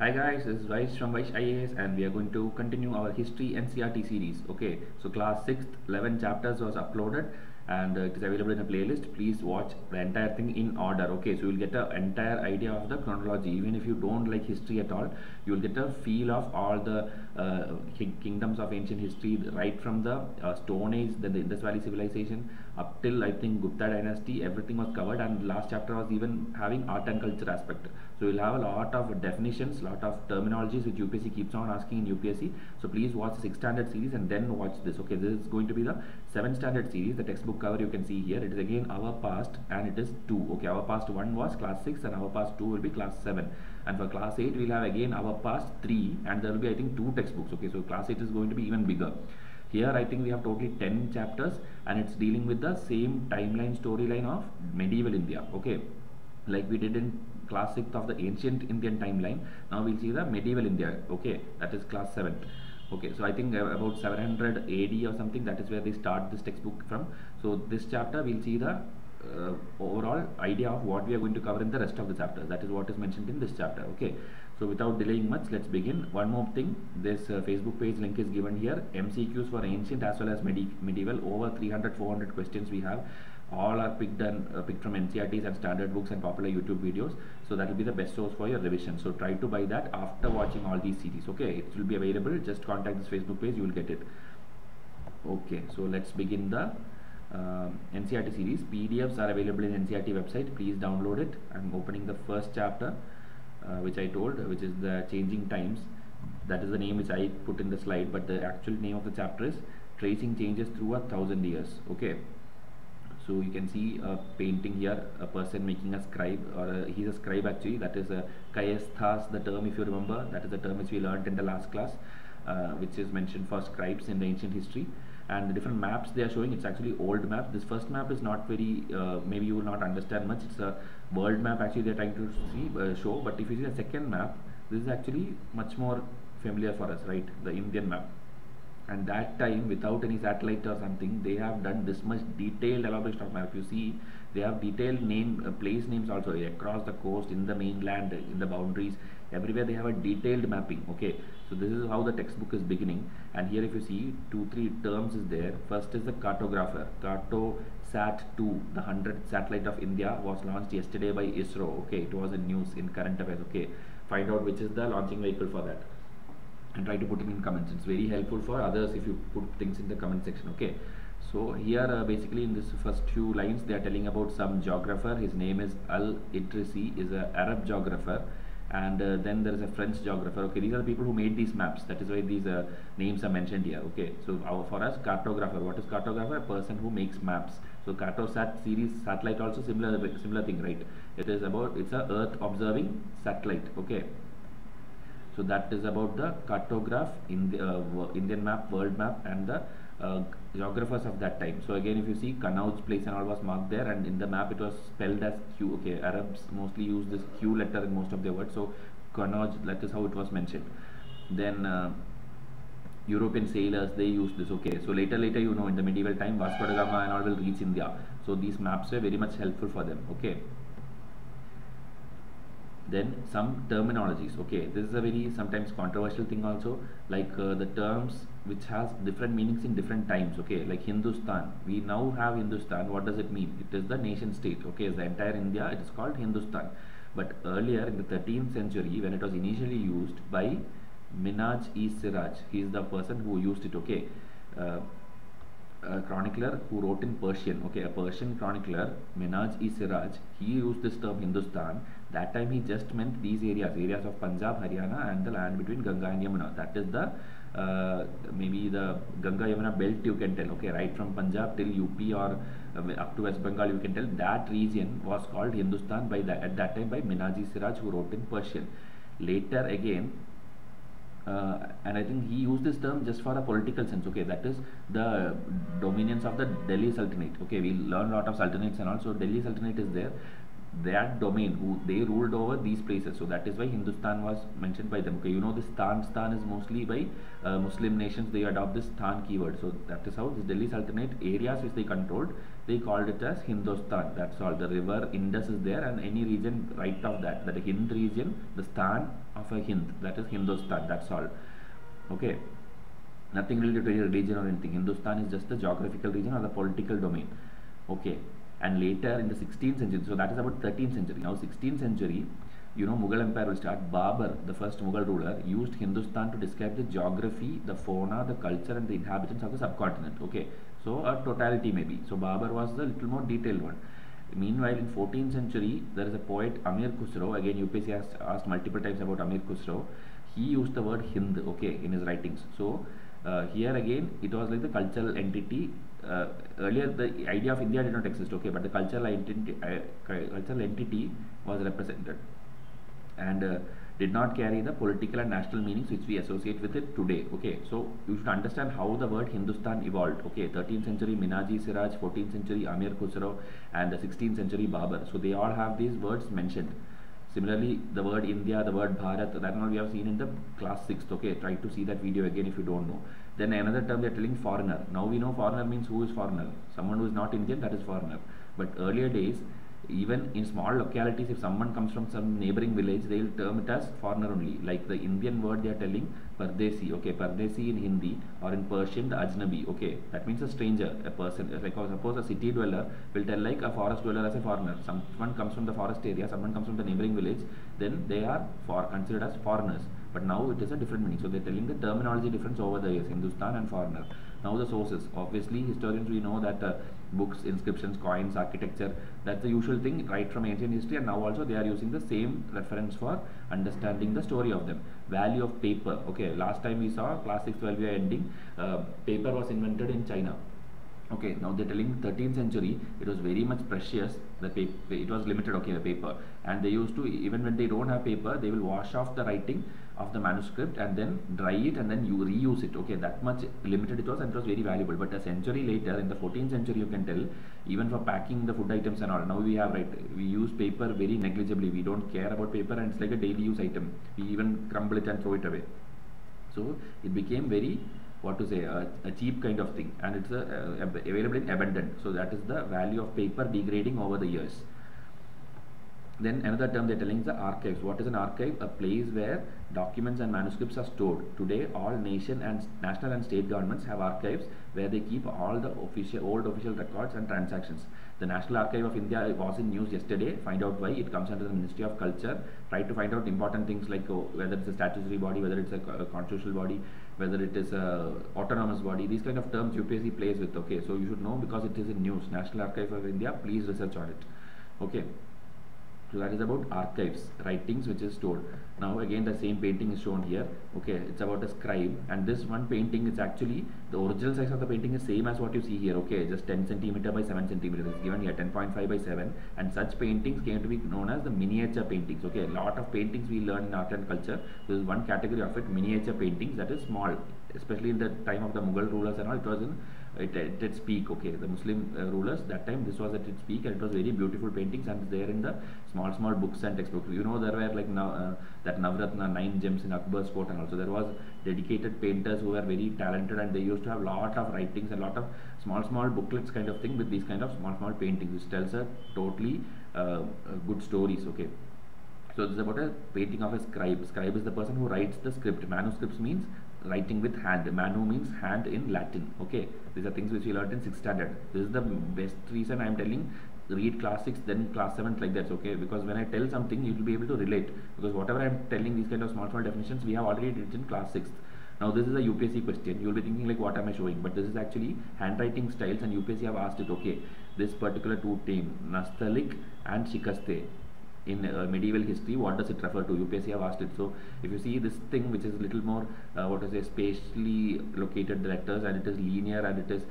Hi guys, this is Vysh from Vysh IAS and we are going to continue our history NCERT series. Okay, so class 6th 11 chapters was uploaded and it is available in a playlist. Please watch the entire thing in order. Okay, so you will get an entire idea of the chronology. Even if you don't like history at all, you will get a feel of all the kingdoms of ancient history, right from the Stone Age, the Indus Valley civilization up till I think Gupta dynasty. Everything was covered, and last chapter was even having art and culture aspect. So you'll have a lot of definitions, lot of terminologies which UPSC keeps on asking in UPSC. So please watch the 6th standard series and then watch this. Okay, this is going to be the 7th standard series. The textbook cover you can see here. It is again our past and it is 2. Okay, our past 1 was class 6 and our past 2 will be class 7. And for class 8 we'll have again our past 3 and there will be I think 2 textbooks. Okay, so class 8 is going to be even bigger. Here I think we have totally 10 chapters and it's dealing with the same timeline storyline of medieval India. Okay, like we did in class 6th of the ancient Indian timeline. Now we'll see the medieval India. Okay, that is class 7th. Okay, so I think about 700 AD or something, that is where they start this textbook from. So this chapter we'll see the overall idea of what we are going to cover in the rest of the chapters. That is what is mentioned in this chapter. Okay, so without delaying much, let's begin. One more thing, this Facebook page link is given here. MCQs for ancient as well as medieval, over 300-400 questions we have. All are picked from NCERTs and standard books and popular YouTube videos. So that will be the best source for your revision. So try to buy that after watching all these series. Okay, it will be available. Just contact this Facebook page, you will get it. Okay, so let's begin the NCERT series. PDFs are available in NCERT website. Please download it. I'm opening the first chapter, which I told, which is the changing times. That is the name which I put in the slide, but the actual name of the chapter is tracing changes through 1,000 years. Okay. So you can see a painting here, a person making a scribe, or he's a scribe actually. That is a kayasthas, the term, if you remember. That is the term which we learned in the last class, which is mentioned for scribes in the ancient history. And the different maps they are showing, it's actually old map. This first map is not very, maybe you will not understand much. It's a world map actually they're trying to show. But if you see the second map, this is actually much more familiar for us, right? The Indian map. And that time, without any satellite or something, they have done this much detailed elaboration of map. You see, they have detailed place names also across the coast, in the mainland, in the boundaries, everywhere they have a detailed mapping. Okay, so this is how the textbook is beginning. And here if you see, 2-3 terms is there. First is the cartographer. Cartosat-2, the 100th satellite of India, was launched yesterday by ISRO. Okay, it was in news in current affairs. Okay, find out which is the launching vehicle for that and try to put it in comments. It's very helpful for others if you put things in the comment section. Okay, so here basically in this first few lines they are telling about some geographer. His name is Al-Idrisi, is a Arab geographer, and then there is a French geographer. Okay, these are the people who made these maps. That is why these names are mentioned here. Okay, so for us, cartographer. What is cartographer? A person who makes maps. So Cartosat series satellite also similar thing, right? It is about, it's a Earth observing satellite. Okay, so that is about the cartograph in the Indian map, world map, and the geographers of that time. So again, if you see, Kanauj place and all was marked there, and in the map it was spelled as Q. Okay, Arabs mostly use this Q letter in most of their words. So Kanauj, that is how it was mentioned. Then European sailors, they used this. Okay, so later you know, in the medieval time, Vasco da Gama and all will reach India. So these maps were very much helpful for them. Okay. Then some terminologies. Okay, this is a very sometimes controversial thing also, like the terms which has different meanings in different times. Okay, like Hindustan, we now have Hindustan. What does it mean? It is the nation state. Okay, the entire India, it is called Hindustan. But earlier in the 13th century, when it was initially used by Minhaj-e-Siraj, he is the person who used it. Okay, a chronicler who wrote in Persian. Okay, a Persian chronicler, Minhaj-e-Siraj, he used this term Hindustan. That time he just meant these areas of Punjab, Haryana, and the land between Ganga and Yamuna. That is the maybe the Ganga Yamuna belt, you can tell. Okay, right from Punjab till UP or up to West Bengal, you can tell that region was called Hindustan at that time by Minhaj-e-Siraj, who wrote in Persian. Later again, and I think he used this term just for a political sense. Okay, that is the dominions of the Delhi Sultanate. Okay, we learn a lot of sultanates and also Delhi Sultanate is there. that domain, who they ruled over these places. So that is why Hindustan was mentioned by them. Okay, you know this Stan is mostly by Muslim nations. They adopt this Stan keyword. So that is how this Delhi Sultanate areas which they controlled, they called it as Hindustan. That's all. The river Indus is there, and any region right of that, the Hind region, the Stan of a Hind, that is Hindustan. That's all. Okay, nothing related to any religion or anything. Hindustan is just the geographical region or the political domain. Okay, and later in the 16th century, so that is about 13th century. Now 16th century, you know, Mughal Empire will start. Babur, the first Mughal ruler, used Hindustan to describe the geography, the fauna, the culture, and the inhabitants of the subcontinent. Okay, so a totality maybe. So Babur was the little more detailed one. Meanwhile, in 14th century, there is a poet Amir Khusro. Again, UPSC has asked multiple times about Amir Khusro. He used the word Hind, okay, in his writings. So here again, it was like the cultural entity. Earlier, the idea of India did not exist, okay, but the cultural entity was represented, and did not carry the political and national meanings which we associate with it today. Okay, so you should understand how the word Hindustan evolved. Okay, 13th century Minaji Siraj, 14th century Amir Khusro, and the 16th century Babur. So they all have these words mentioned. Similarly, the word India, the word Bharat, that one we have seen in the class 6th. Okay, try to see that video again if you don't know. Then another term they are telling foreigner. Now we know foreigner means who is foreigner. Someone who is not Indian, that is foreigner. But earlier days, even in small localities, if someone comes from some neighboring village, they will term it as foreigner only. Like the Indian word they are telling Pardesi. Okay, Pardesi in Hindi, or in Persian the Ajnabi. Okay, that means a stranger, a person. Like suppose a city dweller will tell like a forest dweller as a foreigner. Someone comes from the forest area, someone comes from the neighboring village, then they are considered as foreigners. But now it is a different meaning. So they are telling the terminology difference over the years, Hindustan and foreigner. Now the sources. Obviously, historians, we know that books, inscriptions, coins, architecture, that's the usual thing right from ancient history, and now also they are using the same reference for understanding the story of them. Value of paper. Okay, last time we saw class 6 while we are ending, paper was invented in China. Okay, now they're telling 13th century, it was very much precious. The paper, it was limited, okay, the paper, and they used to, even when they don't have paper, they will wash off the writing of the manuscript and then dry it, and then you reuse it. Okay, that much limited it was, and it was very valuable. But a century later, in the 14th century, you can tell, even for packing the food items and all, now we have, right, we use paper very negligibly. We don't care about paper, and it's like a daily use item. We even crumble it and throw it away. So it became very, what to say, a cheap kind of thing, and it's available in abundance. So that is the value of paper degrading over the years. Then another term they're telling is the archives. What is an archive? A place where documents and manuscripts are stored. Today, all national and state governments have archives where they keep all the old official records and transactions. The National Archive of India was in news yesterday. Find out why. It comes under the Ministry of Culture. Try to find out important things like whether it's a statutory body, whether it's a constitutional body, whether it is a autonomous body. These kind of terms UPSC plays with. Okay, so you should know because it is in news. National Archive of India. Please research on it. Okay. So that is about archives, writings which is stored. Now again the same painting is shown here. Okay, it's about a scribe, and this one painting is actually, the original size of the painting is same as what you see here. Okay, just 10 centimeter by 7 centimeter is given here, 10.5 by 7, and such paintings came to be known as the miniature paintings. Okay, a lot of paintings we learn in art and culture. This is one category of it, miniature paintings, that is small, especially in the time of the Mughal rulers and all. It was in at its peak. Okay, the Muslim rulers, that time this was at its peak, and it was very beautiful paintings, and there in the small books and textbooks. You know, there were like that Navratna 9 gems in Akbar's court, and also there was dedicated painters who were very talented, and they used to have lot of writings and lot of small booklets kind of thing with these kind of small paintings, which tells a totally good stories. Okay, so this is about a painting of a scribe. Scribe is the person who writes the script. Manuscripts means writing with hand. Manu means hand in Latin. Okay, these are things which we learned in 6th standard. This is the best reason I am telling, read class 6 then class 7 like that. Okay, because when I tell something you will be able to relate, because whatever I am telling, these kind of small definitions we have already did in class 6th. Now this is a UPSC question. You will be thinking like, what am I showing? But this is actually handwriting styles, and UPSC have asked it. Okay, this particular two team, Nastaliq and Shikaste, in medieval history, what does it refer to? UPSC have asked it. So if you see this thing which is little more spatially located letters, and it is linear, and it is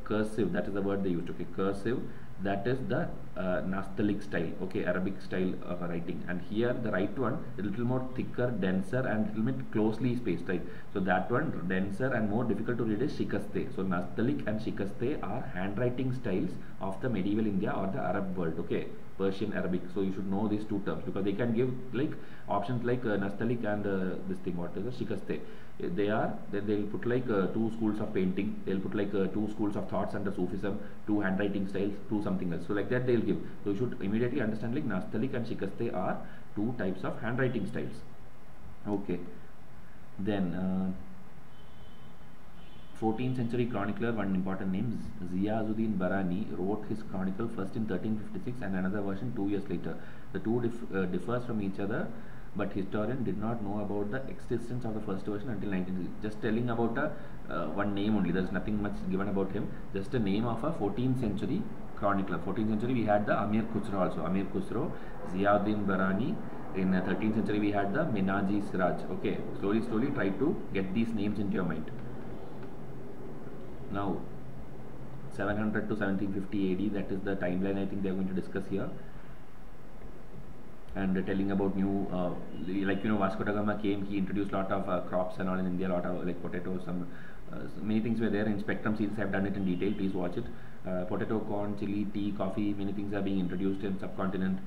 cursive, that is the word they used. Okay, cursive, that is the Nastaliq style, okay, Arabic style of writing. And here the right one a little more thicker, denser, and little bit closely spaced, right? So that one denser and more difficult to read is Shikaste. So Nastaliq and Shikaste are handwriting styles of the medieval India or the Arab world, okay, Persian Arabic. So you should know these two terms because they can give like options like Nastaliq and this thing, what is the Shikaste. They are, then they'll put like two schools of painting, they'll put like two schools of thoughts under Sufism, two handwriting styles, two something else. So like that they'll give. So you should immediately understand like Nastaliq and Shikaste are two types of handwriting styles. Okay. Then 14th century chronicler, one important name, Ziauddin Barani, wrote his chronicle first in 1356 and another version 2 years later. The two differs from each other, but historian did not know about the existence of the first version until 1960. Just telling about one name only, there is nothing much given about him, just a name of a 14th century chronicler. 14th century we had the Amir Khusro also, Amir Khusro, Ziauddin Barani. In 13th century we had the Minaji Siraj. Okay, slowly try to get these names into your mind. Now 700 to 1750 AD, that is the timeline I think they are going to discuss here. And telling about new, like Vasco da Gama came, he introduced a lot of crops and all in India, a lot of like potatoes, some many things were there. In Spectrum series I have done it in detail, please watch it. Potato, corn, chili, tea, coffee, many things are being introduced in subcontinent.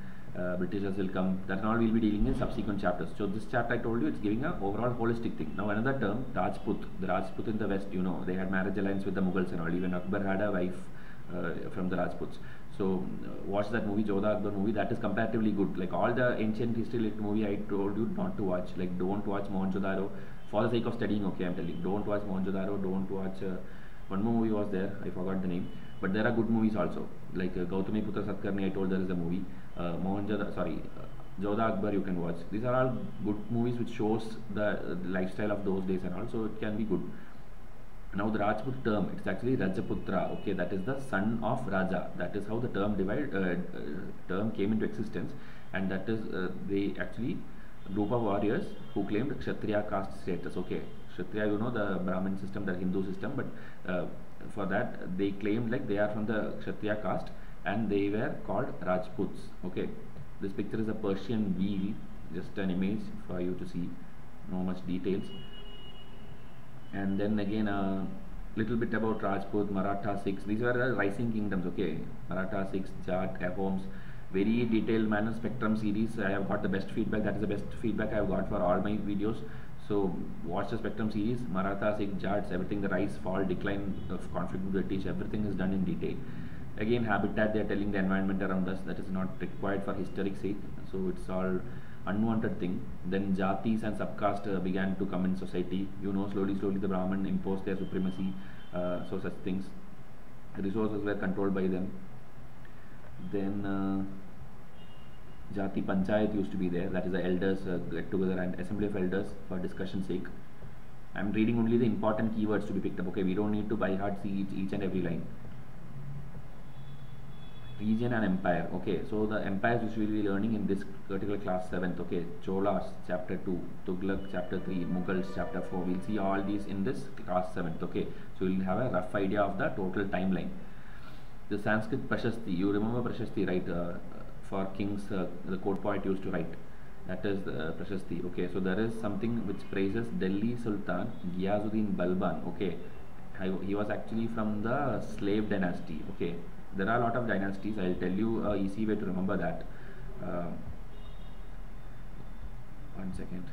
Britishers will come, that and all we will be dealing in subsequent chapters. So this chapter I told you, it's giving a overall holistic thing. Now another term, Rajput. The Rajput in the west, they had marriage alliance with the Mughals and all. Even Akbar had a wife from the Rajputs. So watch that movie, Jodha Akbar movie, that is comparatively good. Like all the ancient history lit movie I told you not to watch. Like don't watch Mohenjo-daro for the sake of studying, okay, I'm telling you. Don't watch Mohenjo-daro, don't watch one more movie was there, I forgot the name. But there are good movies also. Like Gautami Putra Satkarni, I told there is a movie. Jodha Akbar you can watch. These are all good movies which shows the lifestyle of those days and all, so it can be good. Now the Rajput term, it's actually Rajaputra, okay, that is the son of Raja. That is how the term term came into existence, and that is they actually group of warriors who claimed Kshatriya caste status, okay. Kshatriya, the Brahmin system, the Hindu system, but for that they claimed like they are from the Kshatriya caste and they were called Rajputs, okay. This picture is a Persian wheel, just an image for you to see, no much details. And then again little bit about Rajput, Maratha, Sikhs. These were the rising kingdoms, okay. Maratha, Sikhs, Jat, Ahoms, very detailed manner. Spectrum series, I have got the best feedback. That is the best feedback I have got for all my videos. So watch the Spectrum series. Maratha, Sikhs, Jats, everything, the rise, fall, decline of conflict with British, everything is done in detail. Again, habitat, they are telling the environment around us, that is not required for historic sake. So it's all unwanted thing. Then jatis and subcaste began to come in society. Slowly the Brahmin imposed their supremacy. So such things. Resources were controlled by them. Then jati panchayat used to be there. That is the elders get together and assembly of elders for discussion sake. I am reading only the important keywords to be picked up. Okay, we don't need to by heart see each and every line. Region and empire. Okay, so the empires which we will be learning in this particular class 7th. Okay, Cholas chapter 2, Tughlaq chapter 3, Mughals chapter 4. We'll see all these in this class 7th. Okay, so we'll have a rough idea of the total timeline. The Sanskrit Prashasti, you remember Prashasti, right? For kings, the court poet used to write. That is the Prashasti. Okay, so there is something which praises Delhi Sultan Ghiyasuddin Balban. Okay, he was actually from the slave dynasty. Okay. There are a lot of dynasties. I will tell you an easy way to remember that. 1 second.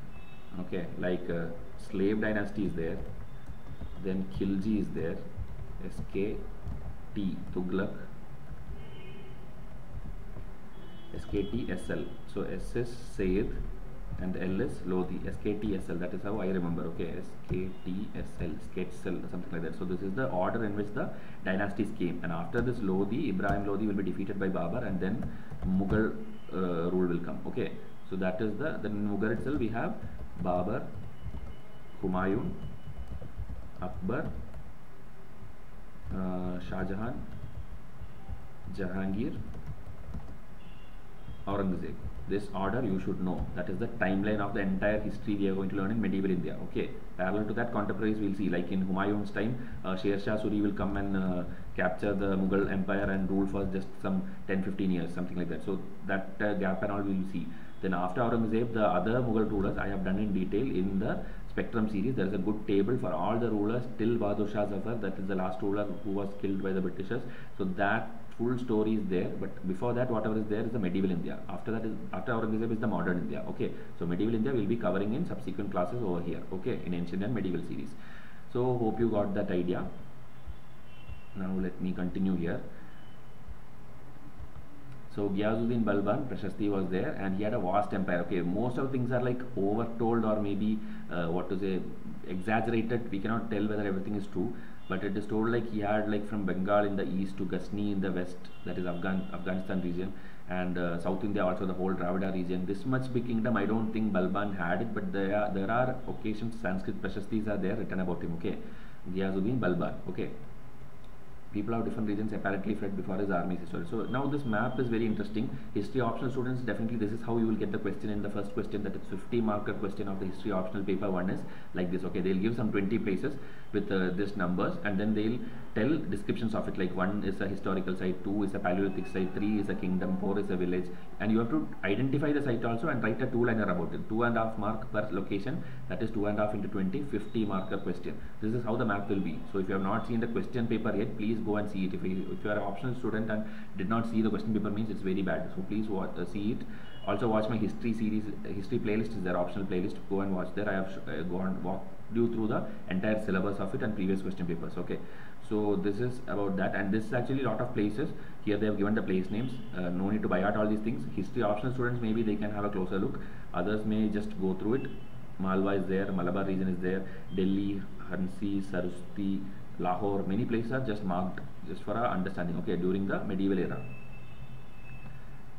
Okay, like slave dynasty is there. Then Khilji is there. SKT, Tughlaq. SKT, SL. So S is Sayyid and L is Lodi. SKT, SL. That is how I remember. Okay, SKT, SL, Sketsel, something like that. So this is the order in which the dynasties came. And after this Lodi, Ibrahim Lodi will be defeated by Babur, and then Mughal rule will come. Okay, so that is then in Mughal itself we have Babur, Humayun, Akbar, Shah Jahan, Jahangir, Aurangzeb. This order you should know. That is the timeline of the entire history we are going to learn in medieval India. Okay, parallel to that, contemporaries we'll see, like in Humayun's time, Sher Shah Suri will come and capture the Mughal empire and rule for just some 10-15 years, something like that. So that gap and all we will see. Then after Aurangzeb, the other Mughal rulers I have done in detail in the Spectrum series. There is a good table for all the rulers till Bahadur Shah Zafar, that is the last ruler who was killed by the Britishers. So that full story is there, but before that whatever is there is the medieval India. After that is, after Aurangzeb is the modern India. Okay, so medieval India will be covering in subsequent classes over here, okay, in ancient and medieval series. So hope you got that idea. Now let me continue here. So Ghiyazuddin Balban Prashasti was there, and he had a vast empire. Okay, most of things are like overtold or maybe what to say, exaggerated. We cannot tell whether everything is true, but it is told like he had like from Bengal in the east to Ghazni in the west, that is Afghanistan region, and South India also, the whole Dravida region. This much big kingdom I don't think Balban had it, but there are occasions Sanskrit Prashastis are there written about him. Okay, Ghiyazuddin Balban. Okay, people of different regions apparently fled before his army's history. So now this map is very interesting. History optional students, definitely this is how you will get the question in the first question, that is 50 marker question of the history optional paper 1 is like this. Okay, they'll give some 20 places with this numbers, and then they'll tell descriptions of it, like 1 is a historical site, 2 is a Paleolithic site, 3 is a kingdom, 4 is a village, and you have to identify the site also and write a 2-liner about it. 2.5 mark per location, that is 2.5 into 20, 50 marker question. This is how the map will be. So if you have not seen the question paper yet, please go and see it. If you are an optional student and did not see the question paper, means it's very bad. So please see it. Also watch my history series, history playlist is their optional playlist. Go and watch there. I have walked you through the entire syllabus of it and previous question papers. Okay, so this is about that, and this is actually a lot of places. Here they have given the place names. No need to buy out all these things. History optional students, maybe they can have a closer look. Others may just go through it. Malwa is there, Malabar region is there, Delhi, Hansi, Saraswati, Lahore, many places are just marked just for our understanding, okay, during the medieval era.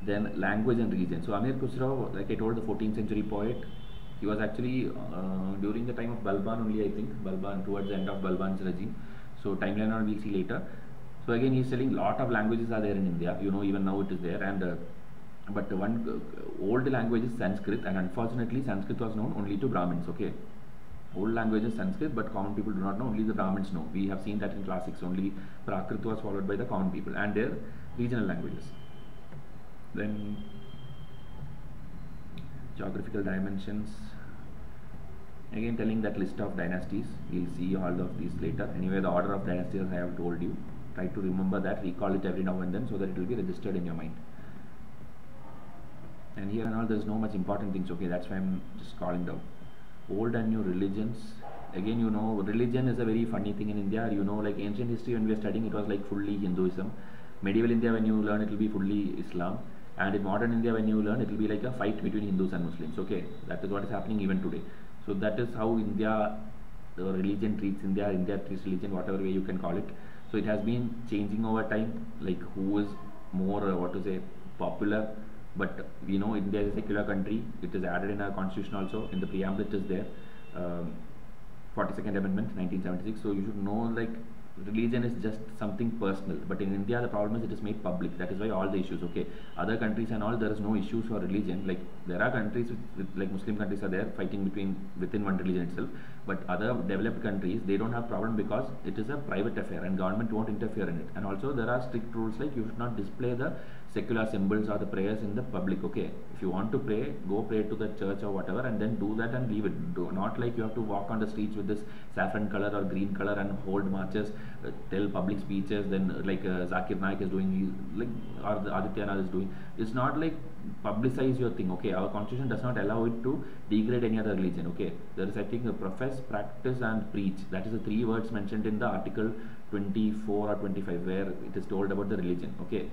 Then language and region. So Amir Khusro, like I told, the 14th century poet, he was actually during the time of Balban only, I think, Balban, towards the end of Balban's regime. So timeline we'll see later. So again, he's telling lot of languages are there in India, you know, even now it is there, and but one old language is Sanskrit, and unfortunately Sanskrit was known only to Brahmins. Okay, old language is Sanskrit, but common people do not know, only the Brahmins know. We have seen that in class 6, only Prakrit was followed by the common people and their regional languages. Then geographical dimensions, again telling that list of dynasties. We'll see all of these later. Anyway, the order of dynasties I have told you. Try to remember that, recall it every now and then, so that it will be registered in your mind. And here and all, there's no much important things. Okay, that's why I'm just calling down. Old and new religions. Again, you know, religion is a very funny thing in India. You know, like ancient history when we are studying, it was like fully Hinduism. Medieval India, when you learn, it will be fully Islam. And in modern India, when you learn, it will be like a fight between Hindus and Muslims. Okay, that is what is happening even today. So that is how India, the religion treats India, India treats religion, whatever way you can call it. So it has been changing over time, like who is more, what to say, popular. But we know India is a secular country. It is added in our constitution also. In the preamble it is there. 42nd Amendment 1976. So you should know, like, religion is just something personal, but in India the problem is it is made public. That is why all the issues. Okay, other countries and all, there is no issues for religion. Like there are countries with like Muslim countries are there fighting within one religion itself, but other developed countries, they don't have problem because it is a private affair and government won't interfere in it. And also there are strict rules, like you should not display the secular symbols or the prayers in the public. Okay, if you want to pray, go pray to the church or whatever, and then do that and leave it. Do not like you have to walk on the streets with this saffron color or green color and hold marches, tell public speeches, then like Zakir Naik is doing, like, or the Aditya Nath is doing. It's not like publicize your thing. Okay, our constitution does not allow it to degrade any other religion. Okay, there is, I think, profess, practice and preach. That is the 3 words mentioned in the article 24 or 25 where it is told about the religion. Okay,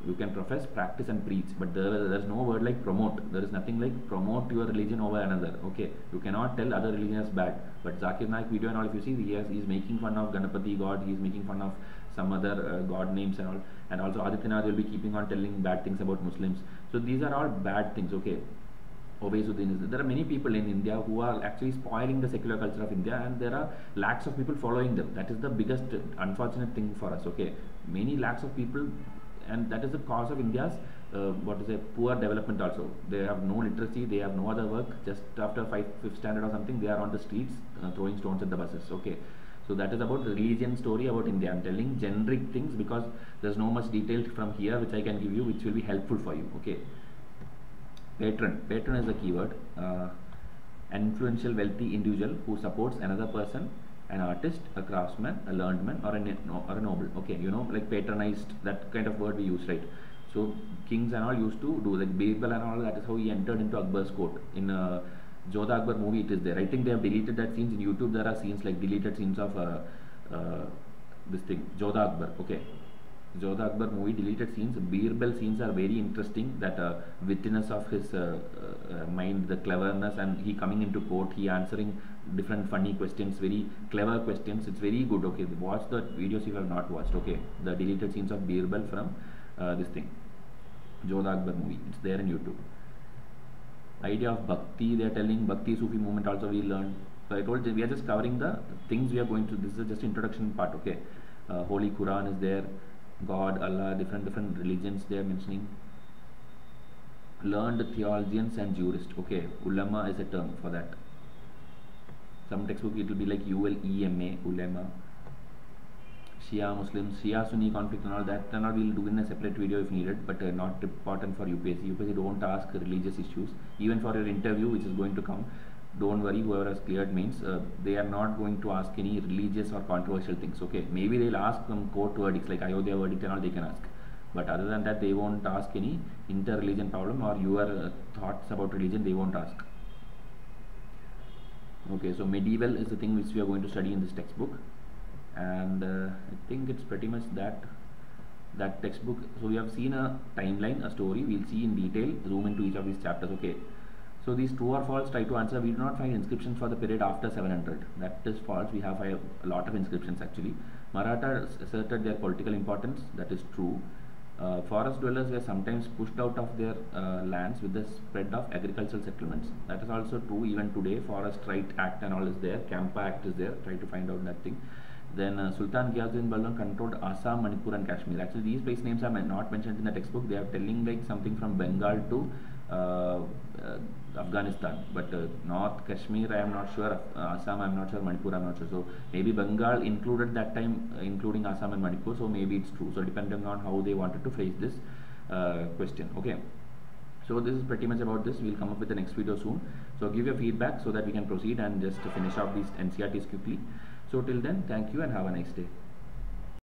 you can profess, practice and preach, but there is no word like promote. There is nothing like promote your religion over another. Okay, you cannot tell other religion is bad. But Zakir Naik video and all, if you see, he is making fun of Ganapati god, he is making fun of some other god names and all, and also Aditya Nath will be keeping on telling bad things about Muslims. So these are all bad things. Okay, there are many people in India who are actually spoiling the secular culture of India, and there are lakhs of people following them. That is the biggest unfortunate thing for us. Okay, many lakhs of people, and that is the cause of India's what is a poor development also. They have no literacy, they have no other work. Just after 5th standard or something, they are on the streets throwing stones at the buses. Okay, so that is about religion story about India. I'm telling generic things because there's no much detail from here which I can give you, which will be helpful for you. Okay, patron is the keyword. An influential wealthy individual who supports another person, an artist, a craftsman, a learned man, or a noble. Okay, you know, like patronized, that kind of word we use, right? So kings and all used to do, like Birbal and all. That is how he entered into Akbar's court. In Jodha Akbar movie, it is there. I think they have deleted that scenes in YouTube. There are scenes like deleted scenes of this thing, Jodha Akbar. Okay, Jodha Akbar movie deleted scenes. Birbal scenes are very interesting. That wittiness of his mind, the cleverness, and he coming into court, he answering different funny questions, very clever questions. It's very good. Okay, watch the videos if you have not watched. Okay, the deleted scenes of Birbal from this thing, Jodha Akbar movie. It's there in YouTube. Idea of Bhakti, they are telling Bhakti Sufi movement also we learned. So I told you, we are just covering the things we are going to. This is just introduction part. Okay, Holy Quran is there, God, Allah, different religions they are mentioning. Learned theologians and jurists. Okay, ulama is a term for that. Some textbook it will be like ULEMA, ulama. Shia Muslims, Shia Sunni conflict and all that, and all we'll do in a separate video if needed, but not important for UPSC. UPSC don't ask religious issues. Even for your interview which is going to come, don't worry, whoever has cleared means they are not going to ask any religious or controversial things. Okay, maybe they'll ask some court verdicts like Ayodhya verdict and all they can ask, but other than that they won't ask any inter-religion problem or your thoughts about religion they won't ask. Okay, so medieval is the thing which we are going to study in this textbook, and I think it's pretty much that textbook. So we have seen a timeline, a story. We'll see in detail, zoom into each of these chapters. Okay, so these true or false, try to answer. We do not find inscriptions for the period after 700. That is false. We have a lot of inscriptions actually. Marathas asserted their political importance. That is true. Forest dwellers were sometimes pushed out of their lands with the spread of agricultural settlements. That is also true even today. Forest Right Act and all is there. Campa Act is there. Try to find out that thing. Then Sultan Ghiyazuddin Balban controlled Assam, Manipur and Kashmir. Actually these place names are not mentioned in the textbook. They are telling like something from Bengal to Afghanistan, but North Kashmir I am not sure, Assam I am not sure, Manipur I am not sure. So maybe Bengal included that time, including Assam and Manipur, so maybe it's true. So depending on how they wanted to phrase this question. Okay, so this is pretty much about this. We'll come up with the next video soon. So give your feedback so that we can proceed and just finish off these NCERTs quickly. So till then, thank you and have a nice day.